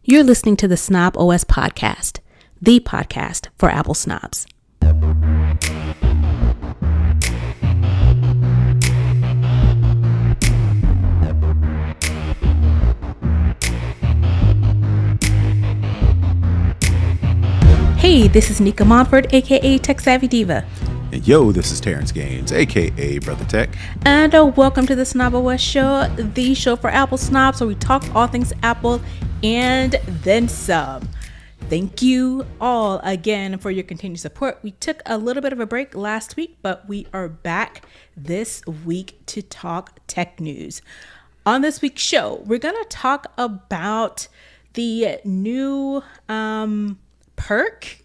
You're listening to the Snob OS podcast, the podcast for Apple snobs. Hey, this is Nica Montford, aka Tech Savvy Diva. And yo, this is Terrance Gaines, aka Brother Tech. And welcome to the Snob OS show, the show for Apple snobs, where we talk all things Apple and then some. Thank you all again for your continued support. We took a little bit of a break last week, but we are back this week to talk tech news. On this week's show, we're going to talk about the new perk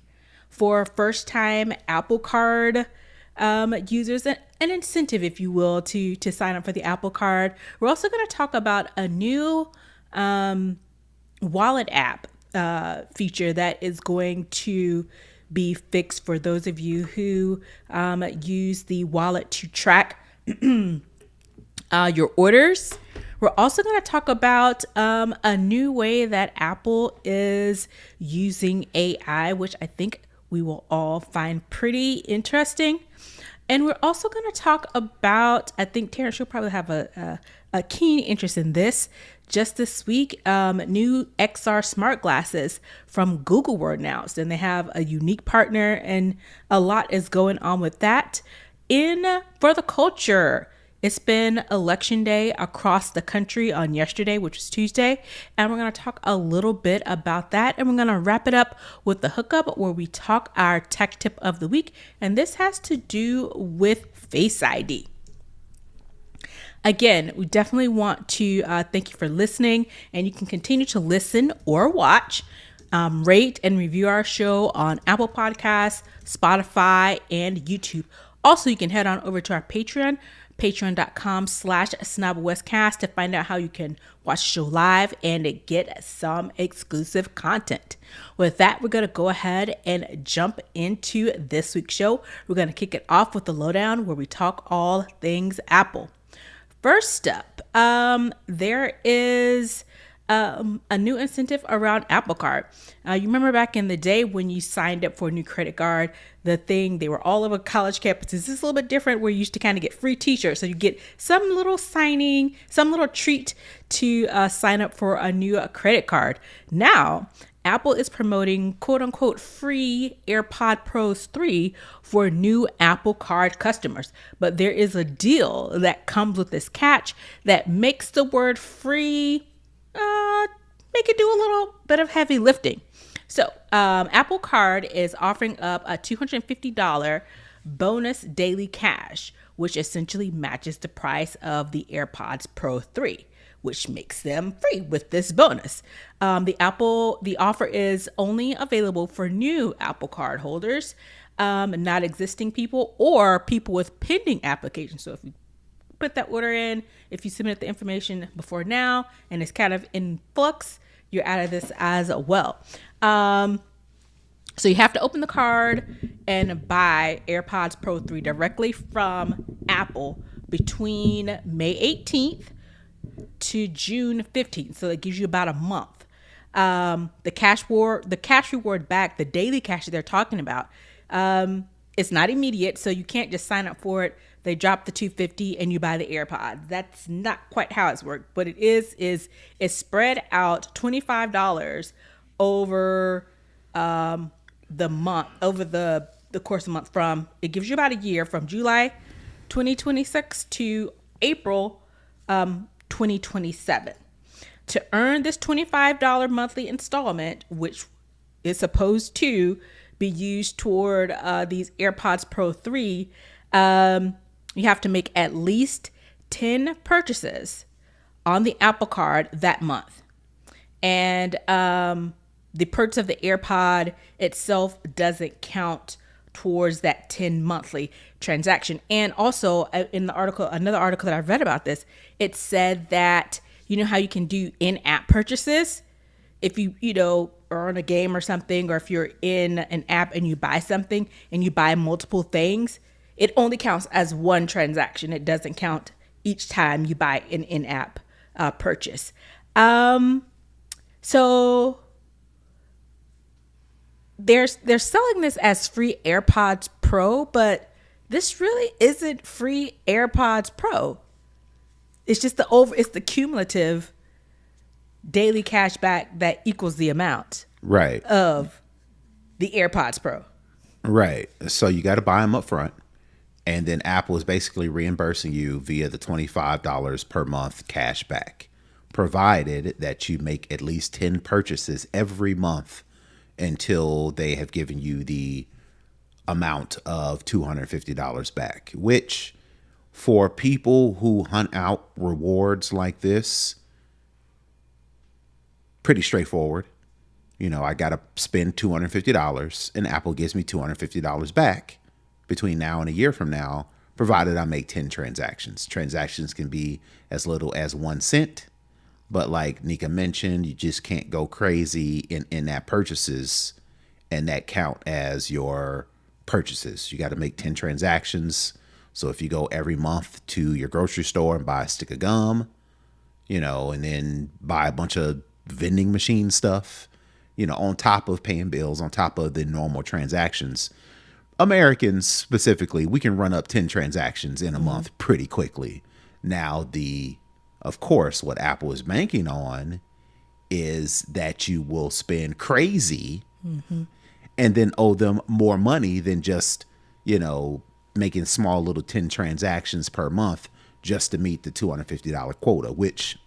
for first-time Apple Card users, an incentive, if you will, to sign up for the Apple Card. We're also going to talk about a new wallet app feature that is going to be fixed for those of you who use the wallet to track your orders. We're also going to talk about a new way that Apple is using AI, which I think we will all find pretty interesting. And we're also going to talk about, I think Terrance, you'll probably have a keen interest in this. Just this week, new XR smart glasses from Google were announced, and they have a unique partner, and a lot is going on with that. For the culture, it's been election day across the country on yesterday, which was Tuesday, and we're going to talk a little bit about that, and we're going to wrap it up with the hookup where we talk our tech tip of the week, and this has to do with Face ID. Again, we definitely want to thank you for listening, and you can continue to listen or watch, rate and review our show on Apple Podcasts, Spotify, and YouTube. Also, you can head on over to our Patreon, patreon.com/snobwestcast to find out how you can watch the show live and get some exclusive content. With that, we're going to go ahead and jump into this week's show. We're going to kick it off with the lowdown where we talk all things Apple. First up, there is a new incentive around Apple Card. You remember back in the day when you signed up for a new credit card, they were all over college campuses. This is a little bit different where you used to kind of get free t-shirts. So you get some little signing, some little treat to sign up for a new credit card. Now, Apple is promoting quote unquote free AirPods Pro 3 for new Apple Card customers. But there is a deal that comes with this catch that makes the word free make it do a little bit of heavy lifting. So Apple Card is offering up a $250 bonus daily cash, which essentially matches the price of the AirPods Pro 3, which makes them free with this bonus. The offer is only available for new Apple Card holders, not existing people or people with pending applications. So if you put that order in, if you submit the information before now and it's kind of in flux, you're out of this as well. So you have to open the card and buy AirPods Pro 3 directly from Apple between May 18th to June 15th. So that gives you about a month. The cash reward back, the daily cash that they're talking about, it's not immediate. So you can't just sign up for it. They drop the $250 and you buy the AirPods. That's not quite how it's worked, but it's spread out $25 over the month, over the course of the month. It gives you about a year from July 2026 to April 2027. To earn this $25 monthly installment, which is supposed to be used toward these AirPods Pro 3, you have to make at least 10 purchases on the Apple Card that month. And the purchase of the AirPod itself doesn't count towards that 10 monthly transaction. And also in the article, another article that I read about this, it said that, you know how you can do in-app purchases? If you are on a game or something, or if you're in an app and you buy something and you buy multiple things, it only counts as one transaction. It doesn't count each time you buy an in-app purchase. So they're selling this as free AirPods Pro, but this really isn't free AirPods Pro. It's just it's the cumulative daily cash back that equals the amount Right. of the AirPods Pro. Right. So you got to buy them up front. And then Apple is basically reimbursing you via the $25 per month cash back, provided that you make at least 10 purchases every month until they have given you the amount of $250 back, which for people who hunt out rewards like this, pretty straightforward. You know, I got to spend $250 and Apple gives me $250 back between now and a year from now, provided I make 10 transactions. Transactions can be as little as 1 cent, but like Nica mentioned, you just can't go crazy in that purchases and that count as your purchases. You got to make 10 transactions. So if you go every month to your grocery store and buy a stick of gum, you know, and then buy a bunch of vending machine stuff, you know, on top of paying bills, on top of the normal transactions, Americans specifically, we can run up 10 transactions in a month pretty quickly. Now, of course, what Apple is banking on is that you will spend crazy and then owe them more money than just, you know, making small little 10 transactions per month just to meet the $250 quota, which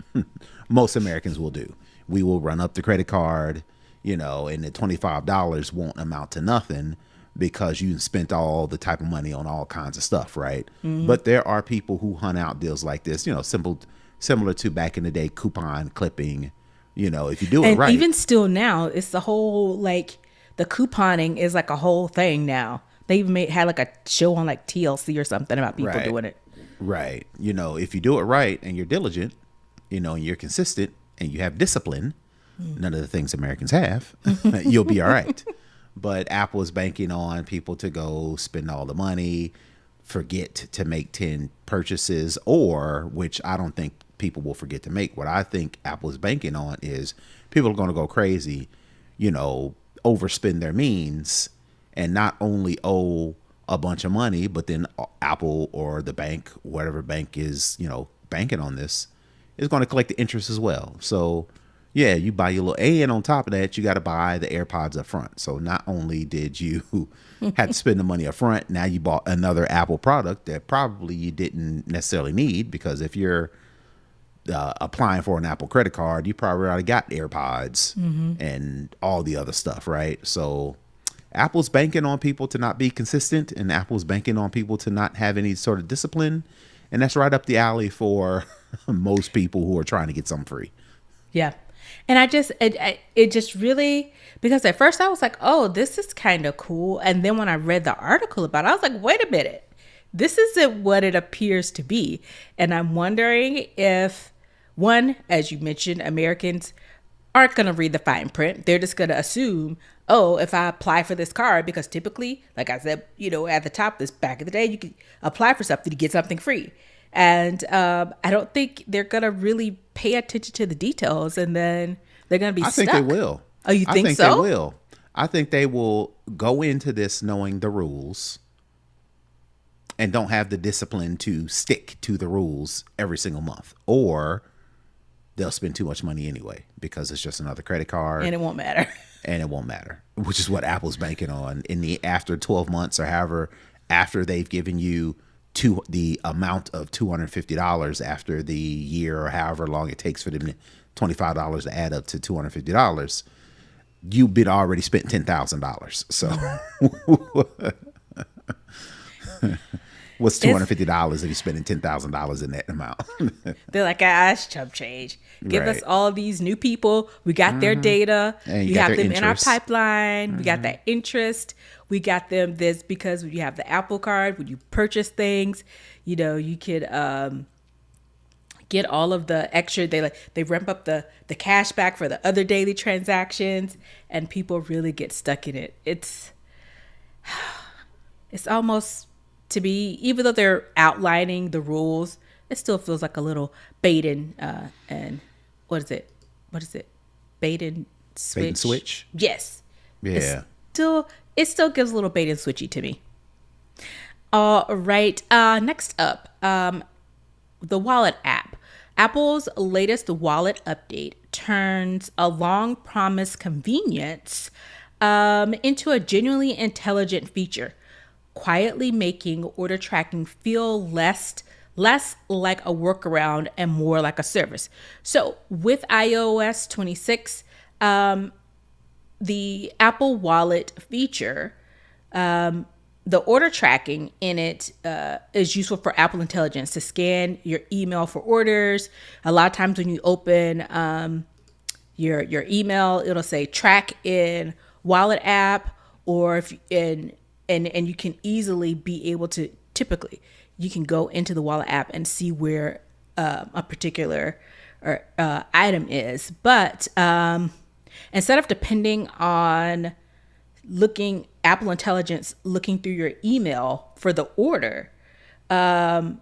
most Americans will do. We will run up the credit card, you know, and the $25 won't amount to nothing because you spent all the type of money on all kinds of stuff, right? But there are people who hunt out deals like this, you know, similar to back in the day, coupon clipping, you know, if you do it And right. even still now, it's the whole, like, the couponing is like a whole thing now. They even had like a show on like TLC or something about people doing it. Right. You know, if you do it right and you're diligent, you know, and you're consistent and you have discipline, none of the things Americans have, you'll be all right. But Apple is banking on people to go spend all the money, forget to make 10 purchases, or, which I don't think people will forget to make. What I think Apple is banking on is people are going to go crazy, you know, overspend their means and not only owe a bunch of money, but then Apple or the bank, whatever bank is, you know, banking on this, is going to collect the interest as well. So yeah, you buy your little, and on top of that, you got to buy the AirPods up front. So not only did you have to spend the money up front, now you bought another Apple product that probably you didn't necessarily need, because if you're applying for an Apple credit card, you probably already got AirPods and all the other stuff, right? So Apple's banking on people to not be consistent, and Apple's banking on people to not have any sort of discipline. And that's right up the alley for most people who are trying to get something free. Yeah. And it just really, because at first I was like, oh, this is kind of cool. And then when I read the article about it, I was like, wait a minute, this isn't what it appears to be. And I'm wondering if, one, as you mentioned, Americans aren't going to read the fine print. They're just going to assume, oh, if I apply for this card, because typically, like I said, you know, at the top, this back in the day, you could apply for something to get something free. And I don't think they're going to really pay attention to the details, and then they're going to be stuck. I think they will. Oh, you think so? I think they will. I think they will go into this knowing the rules and don't have the discipline to stick to the rules every single month. Or they'll spend too much money anyway because it's just another credit card. And it won't matter. And it won't matter, which is what Apple's banking on. After 12 months or however, after they've given you the amount of $250 after the year or however long it takes for them $25 to add up to $250, you've been already spent $10,000. So what's $250 if you're spending $10,000 in that amount? They're like, it's chump change. Give us all these new people. We got their data. And we have them in our pipeline. We got that interest. We got them this because you have the Apple card. When you purchase things, you know, you could get all of the extra. They ramp up the cash back for the other daily transactions, and people really get stuck in it. It's almost, to be, even though they're outlining the rules, it still feels like a little bait and what is it? Bait and switch. Bait and switch? Yes. Yeah. it still gives a little bait and switchy to me. All right. Next up, the Wallet app. Apple's latest wallet update turns a long promised convenience into a genuinely intelligent feature, quietly making order tracking feel less like a workaround and more like a service. So with iOS 26, the Apple Wallet feature, the order tracking in it is useful for Apple Intelligence to scan your email for orders. A lot of times when you open your email, it'll say track in Wallet app, or if and you can easily be able to, typically you can go into the Wallet app and see where a particular item is. But instead of depending on Apple Intelligence looking through your email for the order, and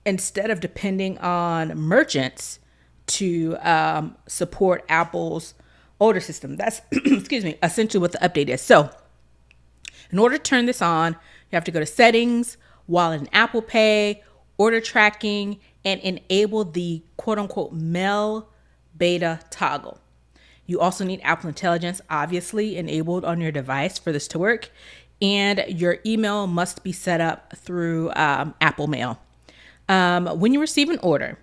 instead of depending on merchants to support Apple's order system, that's excuse me, essentially what the update is. So in order to turn this on, you have to go to settings, Wallet and Apple Pay, order tracking, and enable the quote unquote mail beta toggle. You also need Apple Intelligence, obviously, enabled on your device for this to work. And your email must be set up through Apple Mail. When you receive an order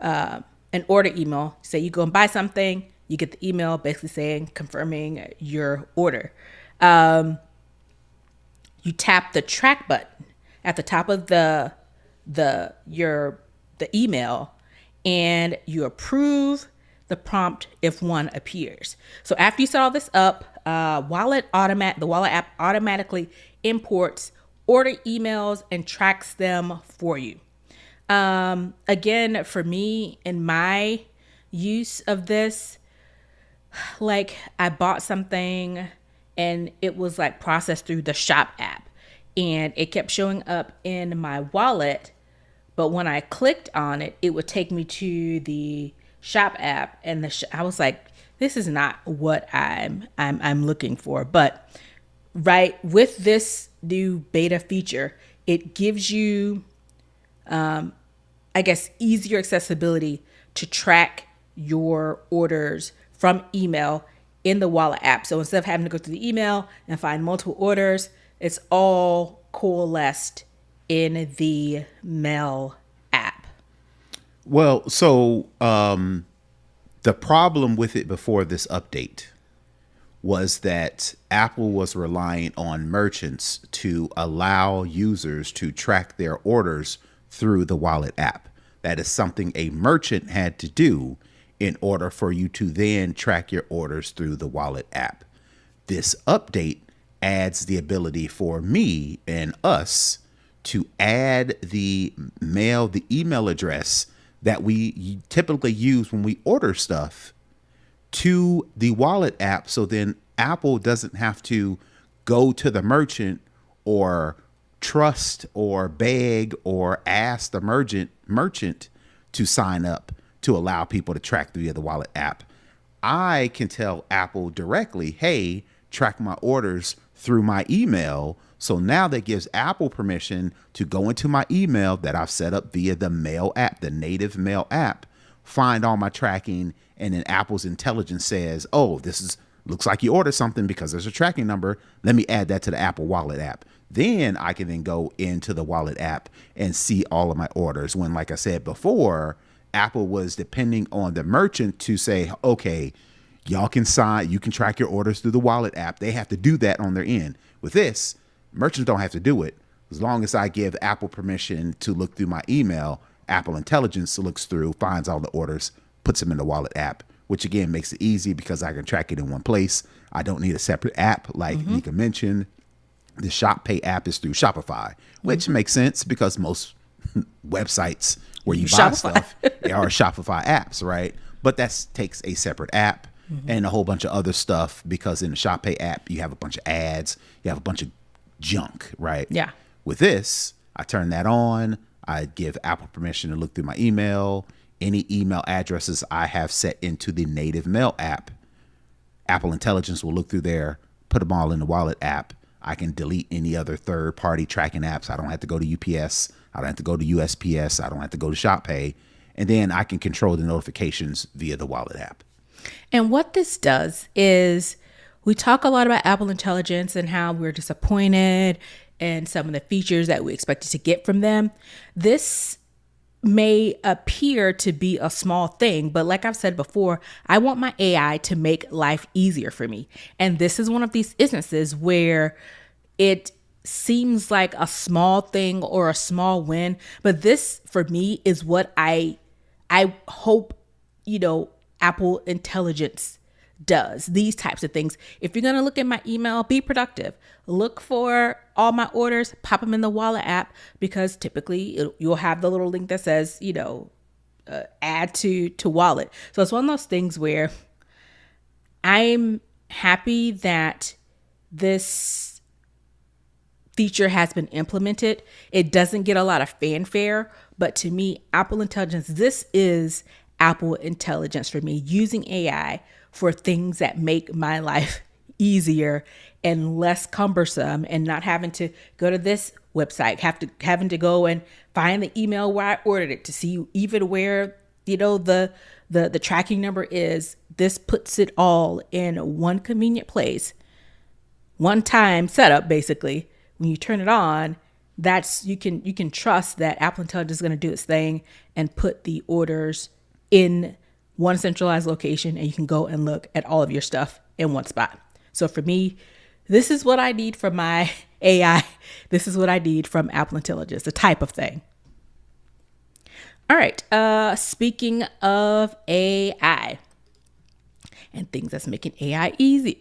email, say you go and buy something, you get the email basically saying, confirming your order. You tap the track button at the top of the email, and you approve the prompt if one appears. So after you set all this up, the Wallet app automatically imports order emails and tracks them for you. Again, for me, in my use of this, like I bought something and it was like processed through the Shop app, and it kept showing up in my wallet, but when I clicked on it, it would take me to the Shop app, and I was like, this is not what I'm looking for. But right with this new beta feature, it gives you I guess easier accessibility to track your orders from email in the Wallet app. So instead of having to go through the email and find multiple orders, it's all coalesced in the Mail app. Well, so the problem with it before this update was that Apple was relying on merchants to allow users to track their orders through the Wallet app. That is something a merchant had to do in order for you to then track your orders through the Wallet app. This update adds the ability for me and us to add the email address that we typically use when we order stuff to the Wallet app. So then Apple doesn't have to go to the merchant or trust or beg or ask the merchant to sign up to allow people to track through the Wallet app. I can tell Apple directly, hey, track my orders through my email. So now that gives Apple permission to go into my email that I've set up via the Mail app, the native Mail app, find all my tracking, and then Apple's intelligence says, oh, looks like you ordered something because there's a tracking number. Let me add that to the Apple Wallet app. Then I can then go into the Wallet app and see all of my orders. When, like I said before, Apple was depending on the merchant to say, okay, y'all can sign, you can track your orders through the Wallet app. They have to do that on their end. With this, merchants don't have to do it. As long as I give Apple permission to look through my email, Apple Intelligence looks through, finds all the orders, puts them in the Wallet app, which again makes it easy because I can track it in one place. I don't need a separate app like Nica mentioned. The Shop Pay app is through Shopify, which makes sense because most websites where you buy stuff are Shopify apps, right? But that takes a separate app and a whole bunch of other stuff, because in the Shop Pay app, you have a bunch of ads, you have a bunch of junk, right? Yeah. With this, I turn that on. I give Apple permission to look through my email, any email addresses I have set into the native Mail app. Apple Intelligence will look through there, put them all in the wallet app. I can delete any other third party tracking apps. I don't have to go to UPS. I don't have to go to USPS. I don't have to go to ShopPay. And then I can control the notifications via the wallet app. And what this does is we talk a lot about Apple Intelligence and how we're disappointed and some of the features that we expected to get from them. This may appear to be a small thing, but like I've said before, I want my AI to make life easier for me. And this is one of these instances where it seems like a small thing or a small win, but this for me is what I hope, Apple Intelligence does, these types of things. If you're going to look at my email, be productive. Look for all my orders, pop them in the wallet app, because typically you'll have the little link that says, add to wallet. So it's one of those things where I'm happy that this feature has been implemented. It doesn't get a lot of fanfare, but to me, Apple Intelligence, this is Apple Intelligence for me, using AI for things that make my life easier and less cumbersome, and not having to go to this website, having to go and find the email where I ordered it to see even where, the tracking number is. This puts it all in one convenient place, one time setup. Basically, when you turn it on, that's you can trust that Apple Intelligence is going to do its thing and put the orders in one centralized location, and you can go and look at all of your stuff in one spot. So for me, this is what I need from my AI. This is what I need from Apple Intelligence, the type of thing. All right. Speaking of AI and things that's making AI easy,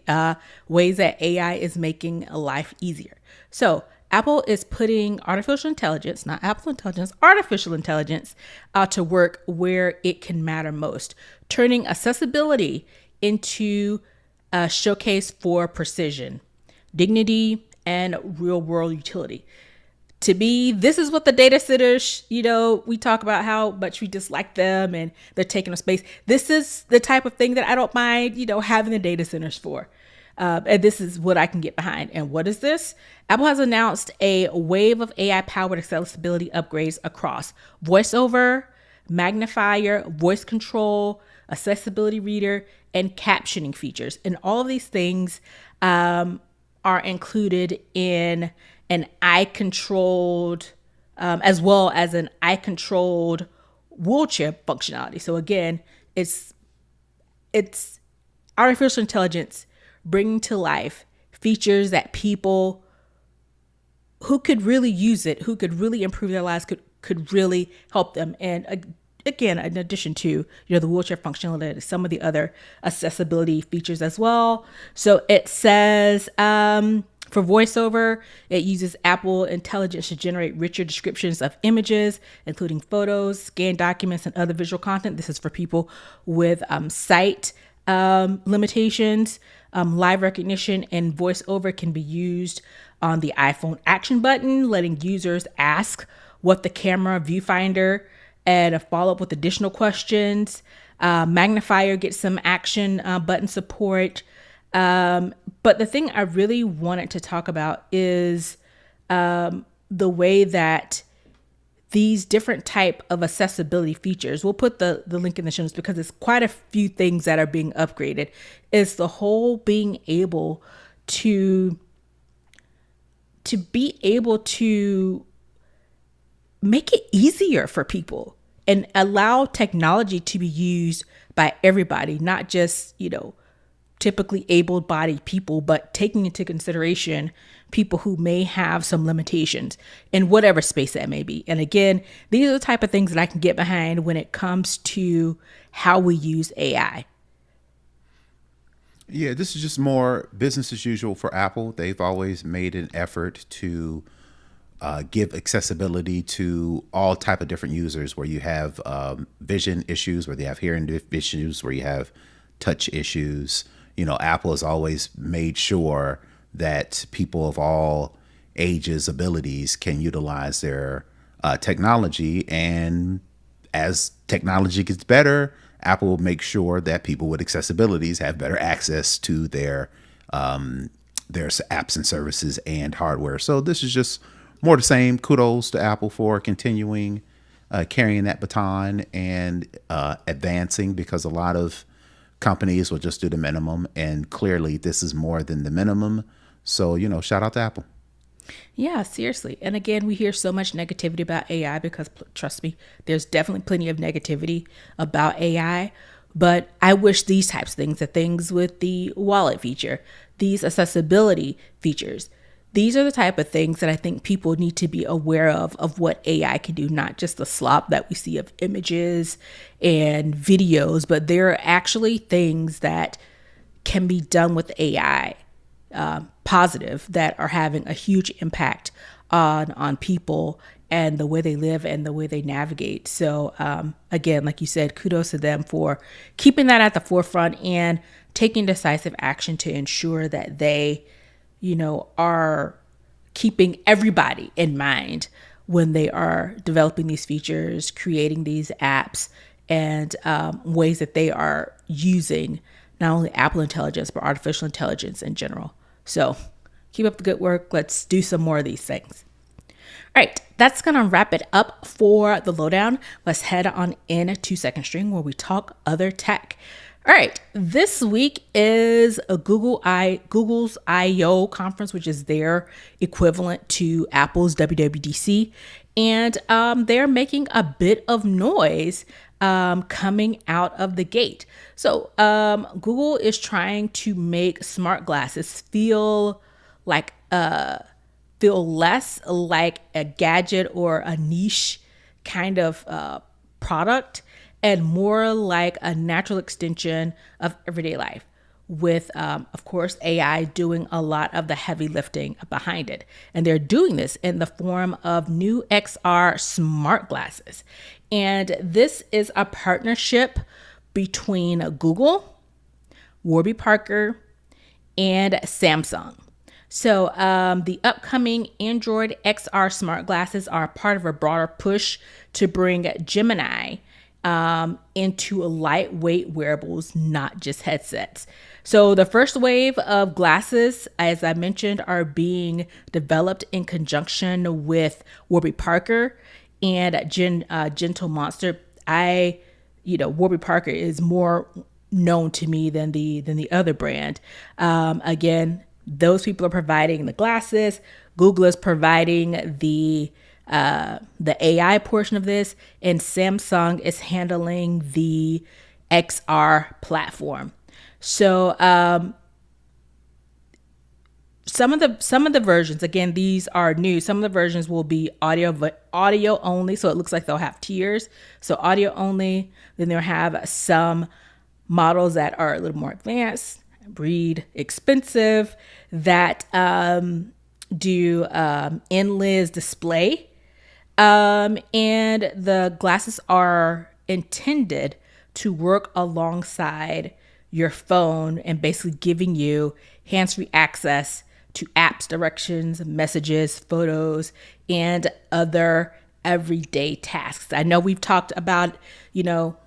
ways that AI is making life easier. So Apple is putting artificial intelligence, not Apple Intelligence, artificial intelligence to work where it can matter most, turning accessibility into a showcase for precision, dignity, and real world utility. To me, this is what the data centers, we talk about how much we dislike them and they're taking up space. This is the type of thing that I don't mind, having the data centers for. And this is what I can get behind. And what is this? Apple has announced a wave of AI-powered accessibility upgrades across VoiceOver, magnifier, voice control, accessibility reader, and captioning features. And all of these things are included in an eye-controlled, as well as an eye-controlled wheelchair functionality. So again, it's artificial intelligence bringing to life features that people who could really use it, who could really improve their lives, could really help them. And again, in addition to the wheelchair functionality, some of the other accessibility features as well. So it says for VoiceOver, it uses Apple Intelligence to generate richer descriptions of images, including photos, scanned documents, and other visual content. This is for people with sight limitations. Live recognition and VoiceOver can be used on the iPhone action button, letting users ask what the camera viewfinder and follow up with additional questions. Magnifier gets some action button support. But the thing I really wanted to talk about is the way that these different type of accessibility features, we'll put the link in the show notes because it's quite a few things that are being upgraded, is the whole being able to be able to make it easier for people and allow technology to be used by everybody, not just, typically able-bodied people, but taking into consideration people who may have some limitations in whatever space that may be. And again, these are the type of things that I can get behind when it comes to how we use AI. Yeah, this is just more business as usual for Apple. They've always made an effort to give accessibility to all type of different users, where you have vision issues, where they have hearing issues, where you have touch issues. Apple has always made sure that people of all ages, abilities can utilize their technology. And as technology gets better, Apple makes sure that people with accessibilities have better access to their apps and services and hardware. So this is just more the same. Kudos to Apple for continuing carrying that baton and advancing, because a lot of companies will just do the minimum, and clearly this is more than the minimum. So, shout out to Apple. Yeah, seriously. And again, we hear so much negativity about AI because, trust me, there's definitely plenty of negativity about AI. But I wish these types of things, the things with the wallet feature, these accessibility features, these are the type of things that I think people need to be aware of what AI can do, not just the slop that we see of images and videos, but there are actually things that can be done with AI, positive, that are having a huge impact on people and the way they live and the way they navigate. So again, like you said, kudos to them for keeping that at the forefront and taking decisive action to ensure that they, are keeping everybody in mind when they are developing these features, creating these apps, and ways that they are using not only Apple Intelligence, but artificial intelligence in general. So keep up the good work. Let's do some more of these things. All right, that's going to wrap it up for the lowdown. Let's head on into Second String, where we talk other tech. All right, this week is a Google's I/O conference, which is their equivalent to Apple's WWDC. And they're making a bit of noise coming out of the gate. So Google is trying to make smart glasses feel less like a gadget or a niche kind of product, and more like a natural extension of everyday life, with, of course, AI doing a lot of the heavy lifting behind it. And they're doing this in the form of new XR smart glasses. And this is a partnership between Google, Warby Parker, and Samsung. So the upcoming Android XR smart glasses are part of a broader push to bring Gemini into lightweight wearables, not just headsets. So the first wave of glasses, as I mentioned, are being developed in conjunction with Warby Parker and Gentle Monster. Warby Parker is more known to me than the other brand. Again, those people are providing the glasses. Google is providing the AI portion of this, and Samsung is handling the XR platform. So some of the versions, again, these are new. Some of the versions will be audio only, so it looks like they'll have tiers. So audio only. Then they'll have some models that are a little more advanced, breed expensive, that do in-lens display. And the glasses are intended to work alongside your phone and basically giving you hands-free access to apps, directions, messages, photos, and other everyday tasks. I know we've talked about,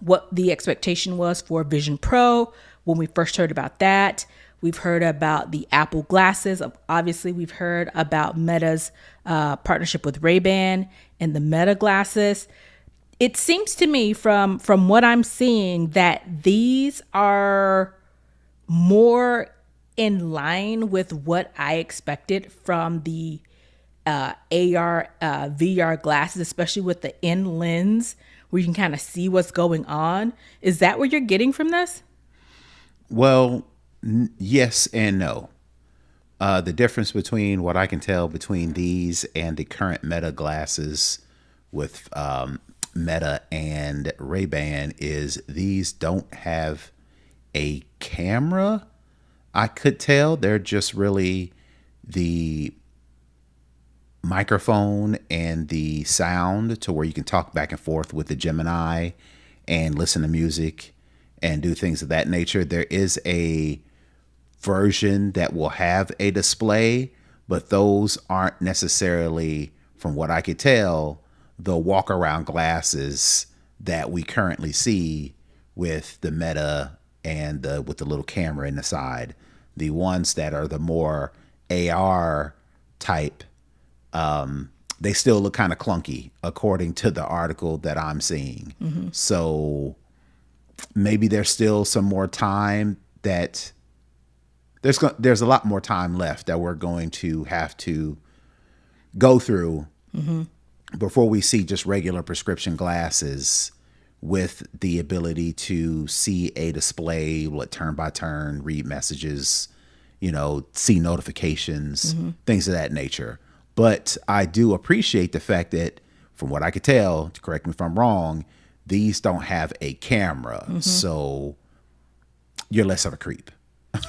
what the expectation was for Vision Pro when we first heard about that. We've heard about the Apple glasses. Obviously, we've heard about Meta's partnership with Ray-Ban and the Meta glasses. It seems to me from what I'm seeing that these are more in line with what I expected from the AR, VR glasses, especially with the in lens where you can kind of see what's going on. Is that what you're getting from this? Well, yes and no. The difference between what I can tell between these and the current Meta glasses with Meta and Ray-Ban is these don't have a camera. I could tell they're just really the microphone and the sound to where you can talk back and forth with the Gemini and listen to music and do things of that nature. There is a version that will have a display, but those aren't necessarily, from what I could tell, the walk around glasses that we currently see with the Meta and with the little camera in the side. The ones that are the more AR type, they still look kind of clunky according to the article that I'm seeing. So maybe there's still some more time that there's a lot more time left that we're going to have to go through before we see just regular prescription glasses with the ability to see a display, turn by turn, read messages, see notifications, things of that nature. But I do appreciate the fact that, from what I could tell, to correct me if I'm wrong, these don't have a camera. So you're less of a creep.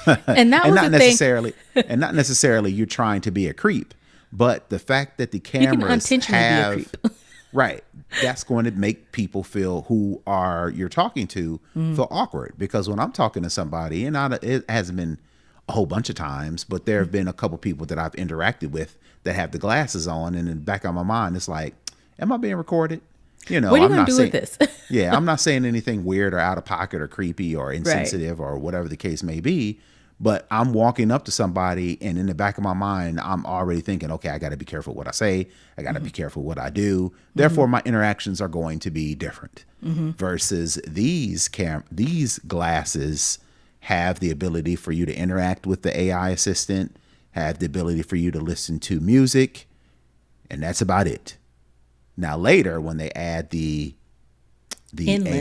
And that and was not the necessarily and not necessarily you're trying to be a creep, but the fact that the cameras you can unintentionally have be a creep. right, that's going to make people feel who are you're talking to feel awkward. Because when I'm talking to somebody, and it hasn't been a whole bunch of times, but there have been a couple people that I've interacted with that have the glasses on, and in the back of my mind it's like, am I being recorded? What are you I'm gonna not do saying, with this? yeah, I'm not saying anything weird or out of pocket or creepy or insensitive or whatever the case may be, but I'm walking up to somebody and in the back of my mind, I'm already thinking, okay, I got to be careful what I say. I got to be careful what I do. Therefore, my interactions are going to be different versus these glasses have the ability for you to interact with the AI assistant, have the ability for you to listen to music, and that's about it. Now later, when they add the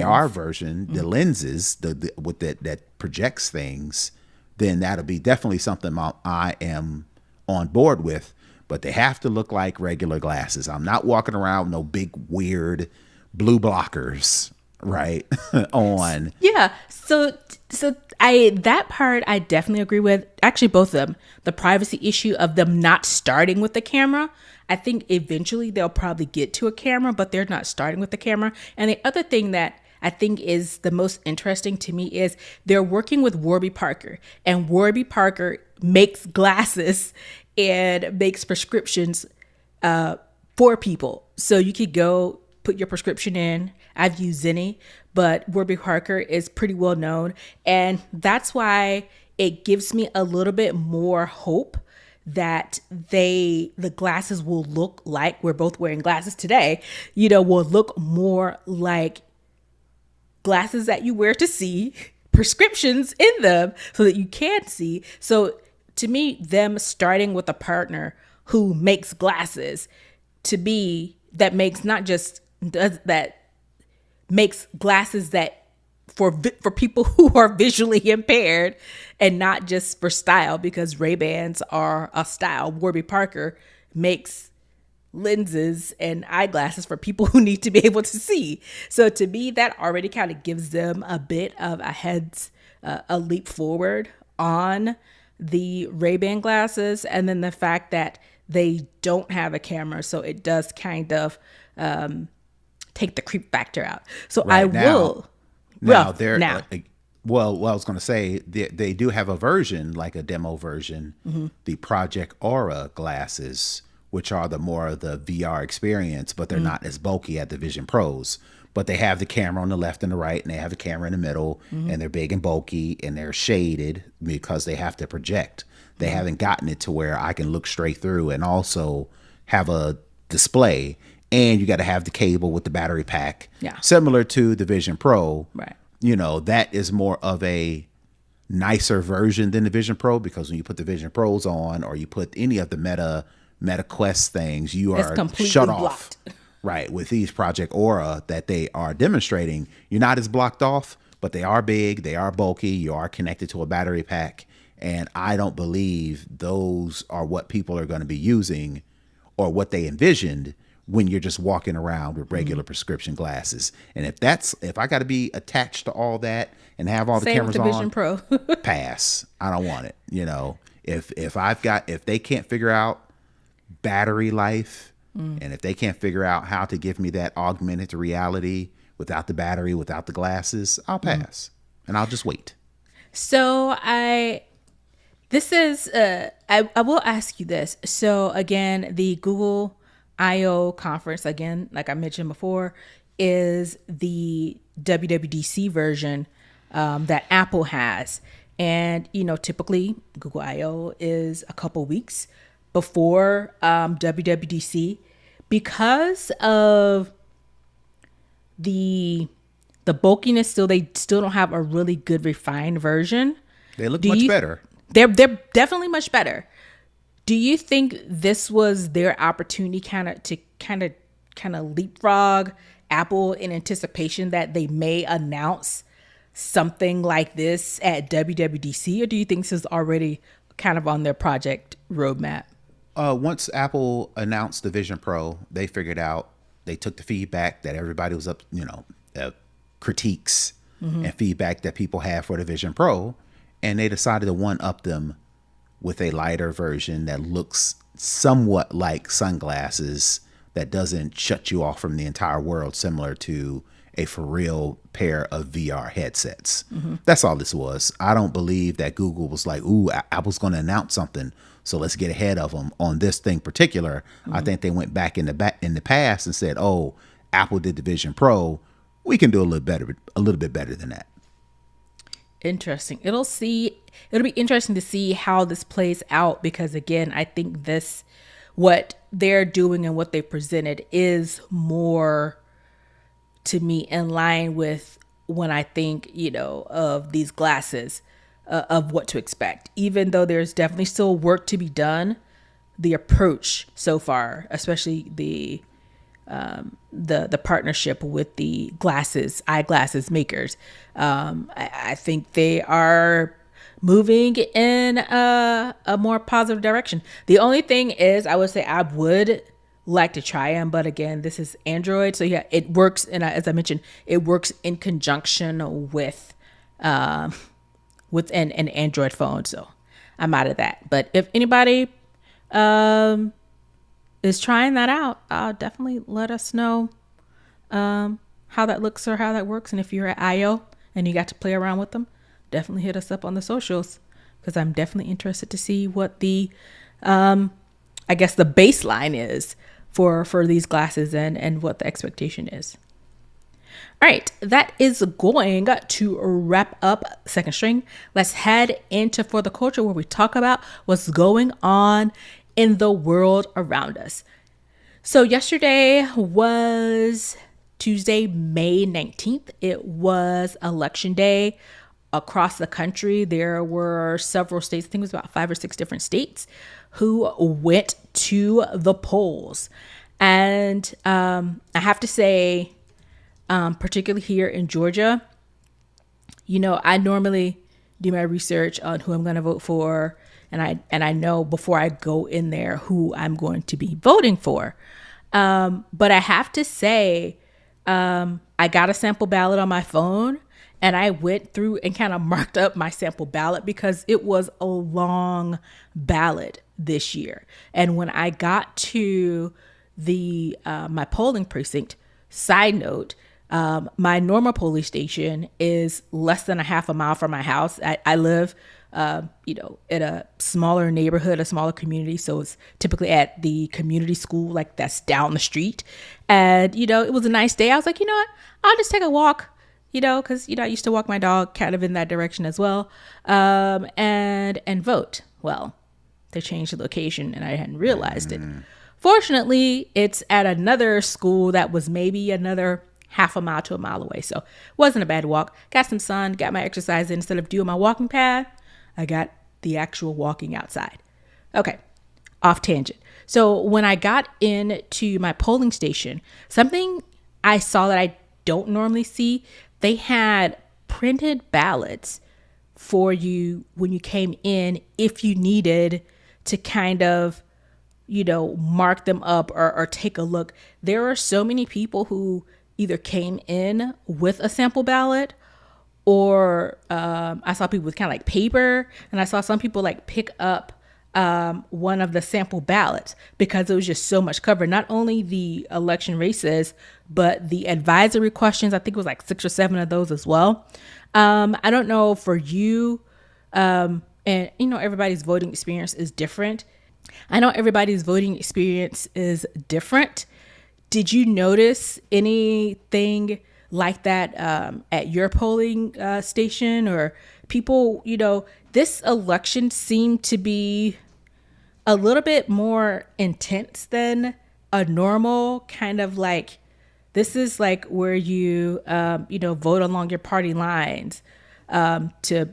AR version, the lenses, with that projects things, then that'll be definitely something I am on board with. But they have to look like regular glasses. I'm not walking around with no big weird blue blockers, right? on. Yeah. So that part I definitely agree with. Actually, both of them. The privacy issue of them not starting with the camera. I think eventually they'll probably get to a camera, but they're not starting with the camera. And the other thing that I think is the most interesting to me is they're working with Warby Parker, and Warby Parker makes glasses and makes prescriptions for people. So you could go put your prescription in. I've used Zenni, but Warby Parker is pretty well known. And that's why it gives me a little bit more hope that the glasses will look like, we're both wearing glasses today, will look more like glasses that you wear to see, prescriptions in them so that you can see. So to me, them starting with a partner who makes glasses, to me, that makes not just that makes glasses that for people who are visually impaired and not just for style, because Ray-Bans are a style. Warby Parker makes lenses and eyeglasses for people who need to be able to see. So to me, that already kind of gives them a bit of a leap forward on the Ray-Ban glasses. And then the fact that they don't have a camera, so it does kind of take the creep factor out. So right, I was going to say they do have a version, like a demo version, the Project Aura glasses, which are the more of the VR experience, but they're not as bulky as the Vision Pros. But they have the camera on the left and the right, and they have a camera in the middle, and they're big and bulky, and they're shaded because they have to project. They haven't gotten it to where I can look straight through and also have a display. And you got to have the cable with the battery pack, similar to the Vision Pro. Right. That is more of a nicer version than the Vision Pro, because when you put the Vision Pros on, or you put any of the Meta Quest things, you are shut off. Blocked. Right. With these Project Aura that they are demonstrating, you're not as blocked off, but they are big, they are bulky, you are connected to a battery pack. And I don't believe those are what people are going to be using or what they envisioned when you're just walking around with regular prescription glasses. And if I got to be attached to all that and have all the cameras with the Vision Pro. pass. I don't want it. If they can't figure out battery life, and if they can't figure out how to give me that augmented reality without the battery, without the glasses, I'll pass and I'll just wait. So I will ask you this. So again, the Google I/O conference, again, like I mentioned before, is the WWDC version that Apple has. And, typically Google I/O is a couple weeks before WWDC because of the bulkiness. They still don't have a really good refined version. They look much better. They're definitely much better. Do you think this was their opportunity kind of leapfrog Apple in anticipation that they may announce something like this at WWDC, or do you think this is already kind of on their project roadmap? Once Apple announced the Vision Pro, they figured out, they took the feedback that everybody was up, critiques and feedback that people have for the Vision Pro, and they decided to one-up them with a lighter version that looks somewhat like sunglasses that doesn't shut you off from the entire world, similar to a for real pair of VR headsets. That's all this was. I don't believe that Google was like, ooh, Apple's going to announce something, so let's get ahead of them on this thing particular. I think they went back in the past and said, oh, Apple did the Vision Pro. We can do a little bit better than that. Interesting. It'll be interesting to see how this plays out, because again, I think what they're doing and what they presented is more, to me, in line with when I think, of these glasses, of what to expect. Even though there's definitely still work to be done, the approach so far, especially the partnership with the eyeglasses makers, I think they are moving in a more positive direction. The only thing is, I would say I would like to try them, but again, this is Android, so yeah, it works. And as I mentioned, it works in conjunction with an Android phone, so I'm out of that. But if anybody is trying that out, definitely let us know how that looks or how that works. And if you're at I/O and you got to play around with them, definitely hit us up on the socials, because I'm definitely interested to see what the I guess the baseline is for these glasses and what the expectation is. All right, that is going to wrap up Second String. Let's head into For the Culture, where we talk about what's going on in the world around us. So yesterday was Tuesday, May 19th. It was election day across the country. There were several states, I think it was about 5 or 6 different states, who went to the polls. And I have to say, particularly here in Georgia, I normally do my research on who I'm going to vote for, and I know before I go in there who I'm going to be voting for. But I have to say, I got a sample ballot on my phone, and I went through and kind of marked up my sample ballot because it was a long ballot this year. And when I got to my polling precinct, side note, my normal polling station is less than a half a mile from my house. I live, in a smaller neighborhood, a smaller community. So it's typically at the community school, like that's down the street. And, it was a nice day. I was like, you know what, I'll just take a walk, because, I used to walk my dog kind of in that direction as well, and vote. Well, they changed the location and I hadn't realized it. Fortunately, it's at another school that was maybe another half a mile to a mile away. So it wasn't a bad walk. Got some sun, got my exercise in. Instead of doing my walking path, I got the actual walking outside. Okay, off tangent. So when I got into my polling station, something I saw that I don't normally see, they had printed ballots for you when you came in if you needed to kind of, mark them up or take a look. There are so many people who either came in with a sample ballot, or I saw people with kind of like paper, and I saw some people like pick up one of the sample ballots because it was just so much covered. Not only the election races, but the advisory questions. I think it was like 6 or 7 of those as well. I don't know for you, and everybody's voting experience is different. Did you notice anything like that at your polling station, or people, this election seemed to be a little bit more intense than a normal kind of like, this is like where you, vote along your party lines to,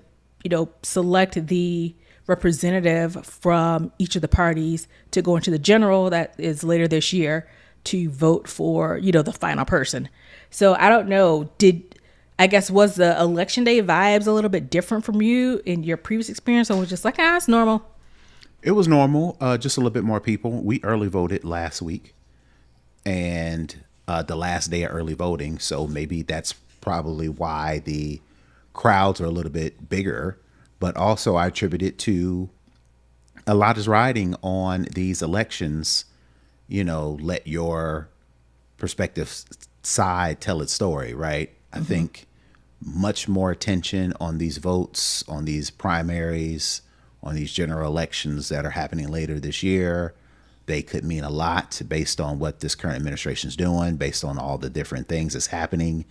select the representative from each of the parties to go into the general that is later this year to vote for, the final person. So I don't know, was the election day vibes a little bit different from you in your previous experience, or was it just like, it's normal? It was normal, just a little bit more people. We early voted last week, and the last day of early voting. So maybe that's probably why the crowds are a little bit bigger. But also, I attribute it to a lot is riding on these elections. Let your perspective side tell its story, right? I think much more attention on these votes, on these primaries, on these general elections that are happening later this year. They could mean a lot based on what this current administration is doing, based on all the different things that's happening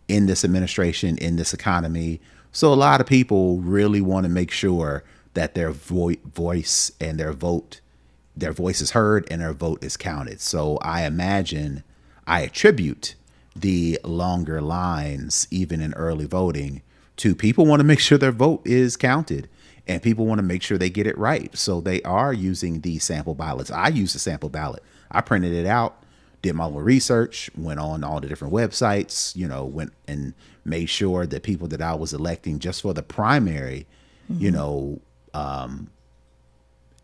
in this administration, in this economy. So a lot of people really want to make sure that their voice and their voice is heard and their vote is counted. So I attribute the longer lines, even in early voting, to people want to make sure their vote is counted. And people want to make sure they get it right. So they are using these sample ballots. I used a sample ballot. I printed it out, did my little research, went on all the different websites, went and made sure that people that I was electing just for the primary,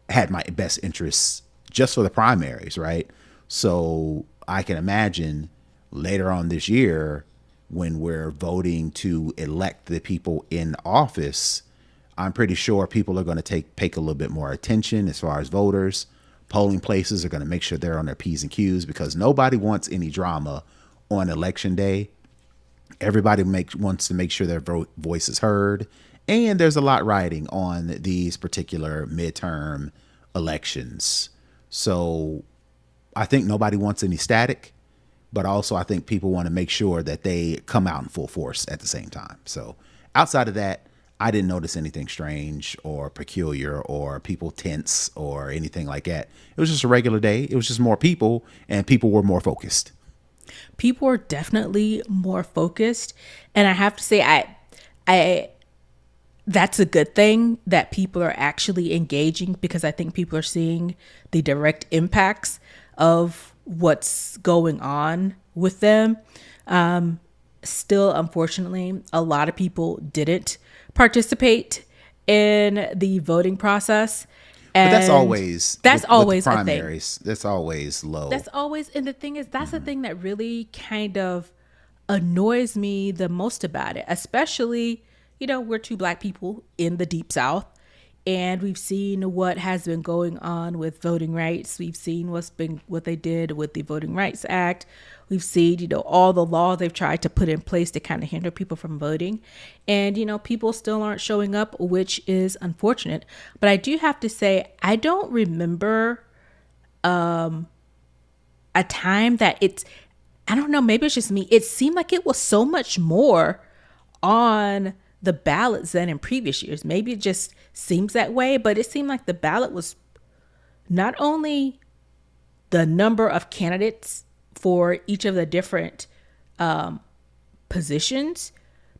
had my best interests just for the primaries, right? So I can imagine later on this year when we're voting to elect the people in office, I'm pretty sure people are going to take a little bit more attention as far as voters. Polling places are going to make sure they're on their P's and Q's because nobody wants any drama on election day. Everybody wants to make sure their voice is heard. And there's a lot riding on these particular midterm elections. So I think nobody wants any static, but also I think people want to make sure that they come out in full force at the same time. So outside of that, I didn't notice anything strange or peculiar or people tense or anything like that. It was just a regular day. It was just more people and people were more focused. People are definitely more focused. And I have to say, I that's a good thing that people are actually engaging because I think people are seeing the direct impacts of what's going on with them. Still, unfortunately, a lot of people didn't participate in the voting process. And but that's always always with primaries. That's always low. That's always, and the thing is, that's the thing that really kind of annoys me the most about it. Especially, we're two Black people in the Deep South, and we've seen what has been going on with voting rights. We've seen what they did with the Voting Rights Act. We've seen, all the laws they've tried to put in place to kind of hinder people from voting. And, people still aren't showing up, which is unfortunate. But I do have to say, I don't remember a time that I don't know, maybe it's just me. It seemed like it was so much more on the ballots than in previous years. Maybe it just seems that way, but it seemed like the ballot was not only the number of candidates for each of the different positions,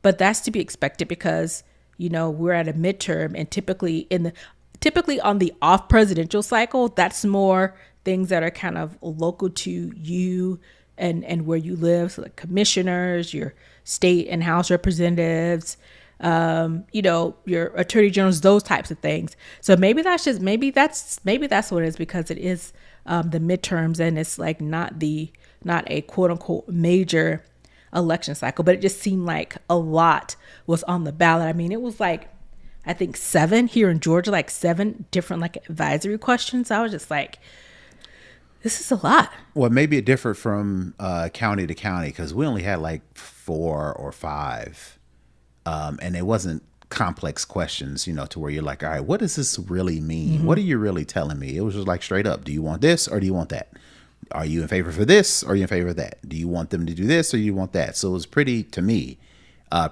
but that's to be expected because, we're at a midterm and typically on the off presidential cycle, that's more things that are kind of local to you and where you live. So like commissioners, your state and house representatives, your attorney generals, those types of things. So maybe that's what it is because it is the midterms and it's like not a quote unquote major election cycle, but it just seemed like a lot was on the ballot. I mean, it was like, I think 7 here in Georgia, like 7 different like advisory questions. I was just like, this is a lot. Well, maybe it differed from county to county because we only had like 4 or 5. And it wasn't complex questions, to where you're like, all right, what does this really mean? Mm-hmm. What are you really telling me? It was just like straight up, do you want this or do you want that? are you in favor for this or are you in favor of that? Do you want them to do this or you want that? So it was pretty, to me,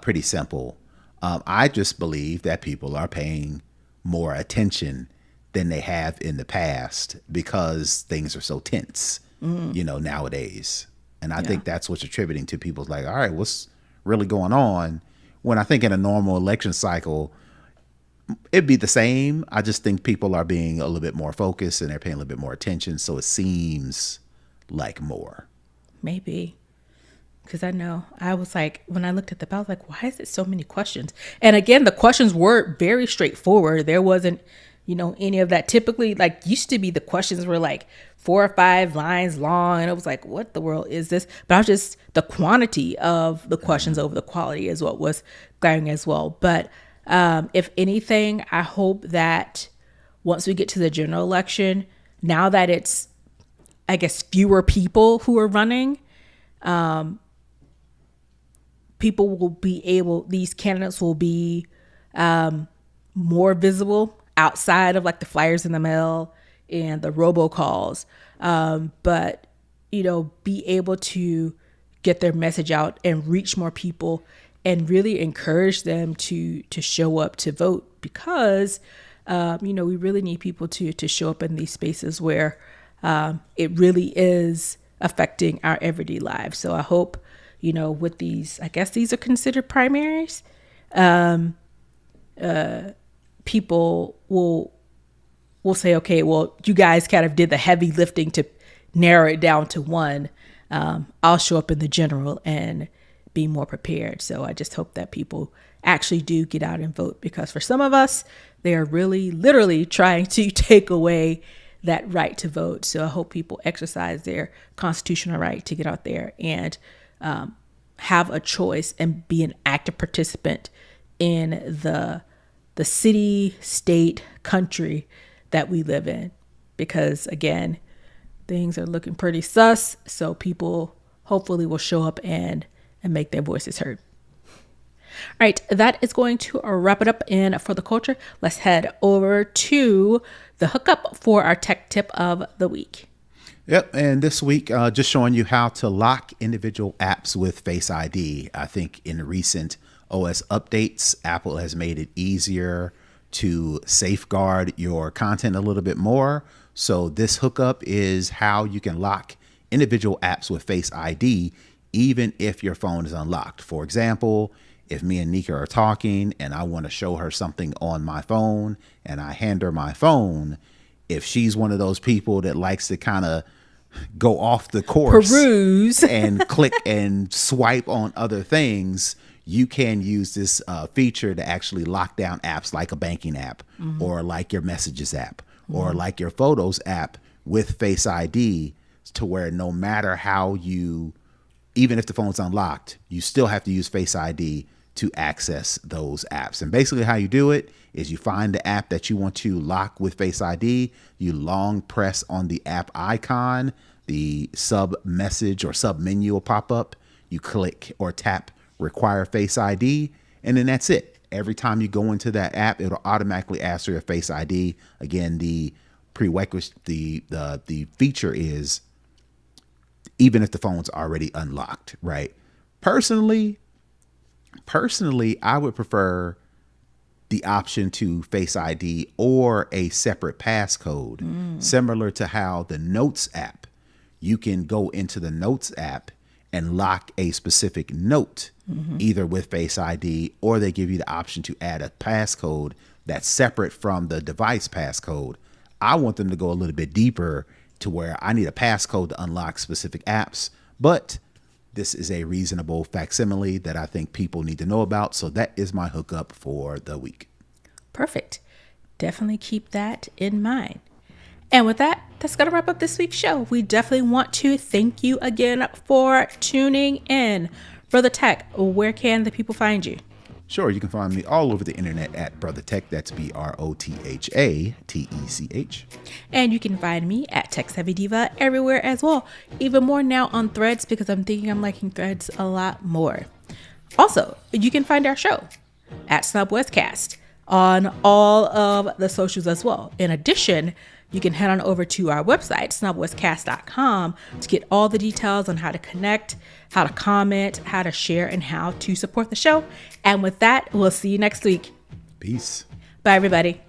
pretty simple. I just believe that people are paying more attention than they have in the past because things are so tense, nowadays. And I think that's what's attributing to people's like, all right, what's really going on? When I think in a normal election cycle, it'd be the same. I just think people are being a little bit more focused and they're paying a little bit more attention. So it seems like more. Maybe. Because I know I was like, when I looked at the bill, I was like, why is it so many questions? And again, the questions were very straightforward. There wasn't, any of that. Typically, like, used to be the questions were like 4 or 5 lines long. And it was like, what the world is this? But I was just, the quantity of the questions over the quality is what was glaring as well. But if anything, I hope that once we get to the general election, now that it's, I guess, fewer people who are running, people will be able, these candidates will be more visible outside of like the flyers in the mail and the robocalls, but, be able to get their message out and reach more people and really encourage them to show up to vote because, we really need people to show up in these spaces where it really is affecting our everyday lives. So I hope, with these, I guess these are considered primaries, people will say, okay, well, you guys kind of did the heavy lifting to narrow it down to one. I'll show up in the general and be more prepared. So I just hope that people actually do get out and vote, because for some of us, they are really literally trying to take away that right to vote. So I hope people exercise their constitutional right to get out there and have a choice and be an active participant in the city, state, country that we live in. Because again, things are looking pretty sus. So people hopefully will show up and make their voices heard. All right, that is going to wrap it up in For the Culture. Let's head over to the hookup for our tech tip of the week. Yep, and this week, just showing you how to lock individual apps with Face ID. I think in recent OS updates, Apple has made it easier to safeguard your content a little bit more. So this hookup is how you can lock individual apps with Face ID, even if your phone is unlocked. For example, if me and Nica are talking and I want to show her something on my phone and I hand her my phone, if she's one of those people that likes to kind of go off the course, peruse and click and swipe on other things, you can use this feature to actually lock down apps like a banking app, or like your messages app, or like your photos app with Face ID, to where no matter how you, even if the phone's unlocked, you still have to use Face ID to access those apps. And basically how you do it is you find the app that you want to lock with Face ID, you long press on the app icon, the sub message or sub menu will pop up, you click or tap require Face ID, and then that's it. Every time you go into that app, it'll automatically ask for your Face ID. Again, the prerequisite, the feature is even if the phone's already unlocked, right? Personally, I would prefer the option to Face ID or a separate passcode, similar to how the Notes app, you can go into the Notes app and lock a specific note, either with Face ID, or they give you the option to add a passcode that's separate from the device passcode. I want them to go a little bit deeper to where I need a passcode to unlock specific apps, but this is a reasonable facsimile that I think people need to know about. So that is my hookup for the week. Perfect. Definitely keep that in mind. And with that, that's going to wrap up this week's show. We definitely want to thank you again for tuning in. Brother Tech, where can the people find you? Sure, you can find me all over the internet at Brother Tech. That's BROTHATECH. And you can find me at Tech Savvy Diva everywhere as well. Even more now on Threads, because I'm thinking I'm liking Threads a lot more. Also, you can find our show at Snub Westcast on all of the socials as well. In addition, you can head on over to our website, snubwestcast.com, to get all the details on how to connect, how to comment, how to share, and how to support the show. And with that, we'll see you next week. Peace. Bye, everybody.